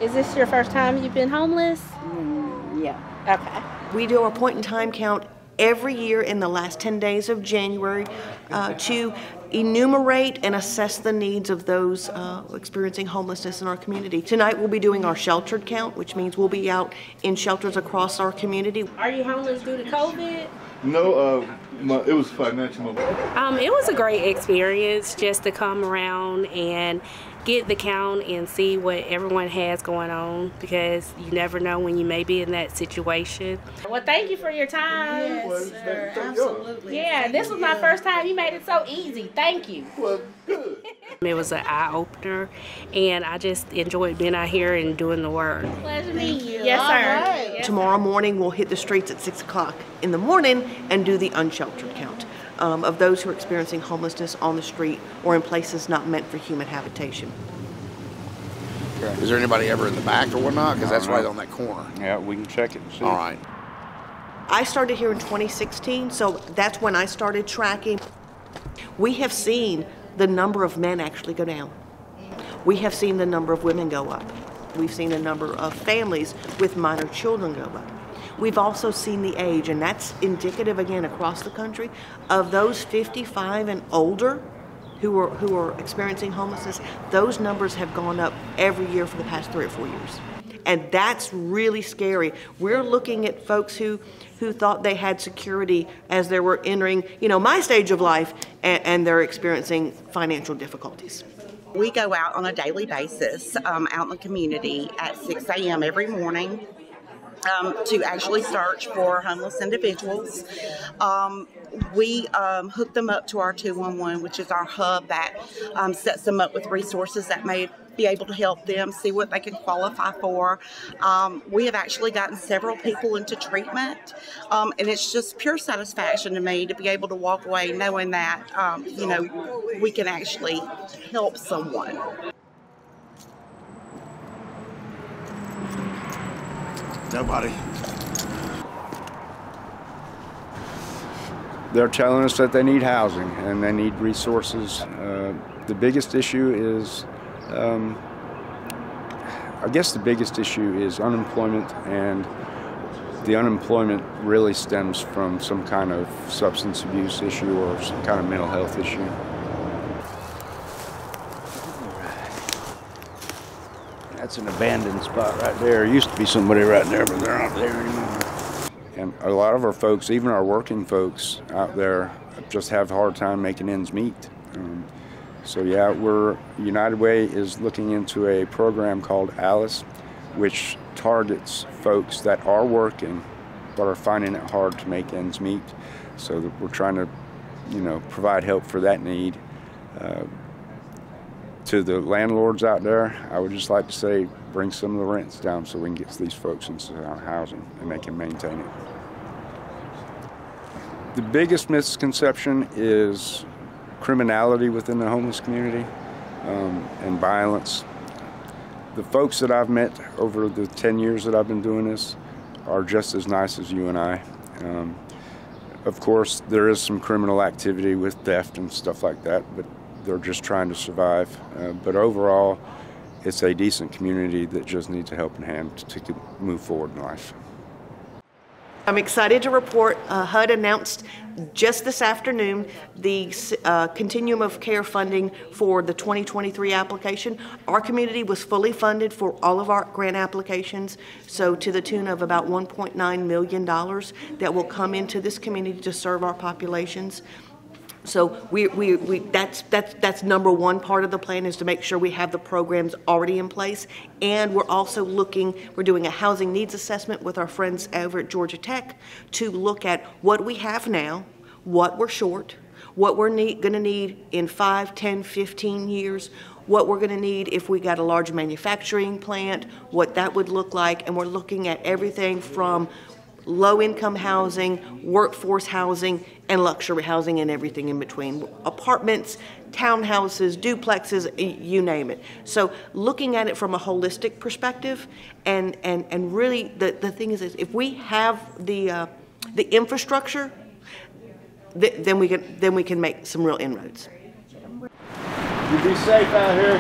Is this your first time you've been homeless? Yeah. Okay. We do a point-in-time count every year in the last 10 days of January to enumerate and assess the needs of those experiencing homelessness in our community. Tonight we'll be doing our sheltered count, which means we'll be out in shelters across our community. Are you homeless due to COVID? No, it was financial. It was a great experience just to come around and get the count and see what everyone has going on, because you never know when you may be in that situation. Well, thank you for your time. Yes, sir. Absolutely. Yeah, this was my first time. You made it so easy. Thank you. Well, good. It was an eye-opener, and I just enjoyed being out here and doing the work. Pleasure meeting you. you. Yes, All sir. right. Yes. Tomorrow morning we'll hit the streets at 6 o'clock in the morning and do the unsheltered count of those who are experiencing homelessness on the street or in places not meant for human habitation. Is there anybody ever in the back or whatnot? Because that's right on that corner. Yeah, we can check it and see. All right. I started here in 2016, so that's when I started tracking. We have seen the number of men actually go down. We have seen the number of women go up. We've seen a number of families with minor children go up. We've also seen the age, and that's indicative, again, across the country, of those 55 and older who are experiencing homelessness. Those numbers have gone up every year for the past 3 or 4 years. And that's really scary. We're looking at folks who thought they had security as they were entering, my stage of life, and they're experiencing financial difficulties. We go out on a daily basis out in the community at 6 a.m. every morning to actually search for homeless individuals. We hook them up to our 211, which is our hub that sets them up with resources that may be able to help them see what they can qualify for. We have actually gotten several people into treatment, and it's just pure satisfaction to me to be able to walk away knowing that, we can actually help someone. Nobody. They're telling us that they need housing and they need resources. The biggest issue is, I guess the biggest issue is unemployment, and the unemployment really stems from some kind of substance abuse issue or some kind of mental health issue. That's an abandoned spot right there. There used to be somebody right there, but they're not there anymore. And a lot of our folks, even our working folks out there, just have a hard time making ends meet. So yeah, United Way is looking into a program called ALICE, which targets folks that are working but are finding it hard to make ends meet. So that we're trying to, provide help for that need. To the landlords out there, I would just like to say, bring some of the rents down so we can get these folks into housing and they can maintain it. The biggest misconception is criminality within the homeless community and violence. The folks that I've met over the 10 years that I've been doing this are just as nice as you and I. Of course, there is some criminal activity with theft and stuff like that, but they're just trying to survive. But overall, it's a decent community that just needs a helping hand to move forward in life. I'm excited to report HUD announced just this afternoon the Continuum of Care funding for the 2023 application. Our community was fully funded for all of our grant applications, so to the tune of about $1.9 million that will come into this community to serve our populations. So that's number one part of the plan, is to make sure we have the programs already in place. And we're also we're doing a housing needs assessment with our friends over at Georgia Tech to look at what we have now, what we're short, what we're going to need in 5, 10, 15 years, what we're going to need if we got a large manufacturing plant, what that would look like. And we're looking at everything from low-income housing, workforce housing, and luxury housing, and everything in between. Apartments, townhouses, duplexes, you name it. So looking at it from a holistic perspective, and really the thing is if we have the infrastructure, then we can make some real inroads. You be safe out here.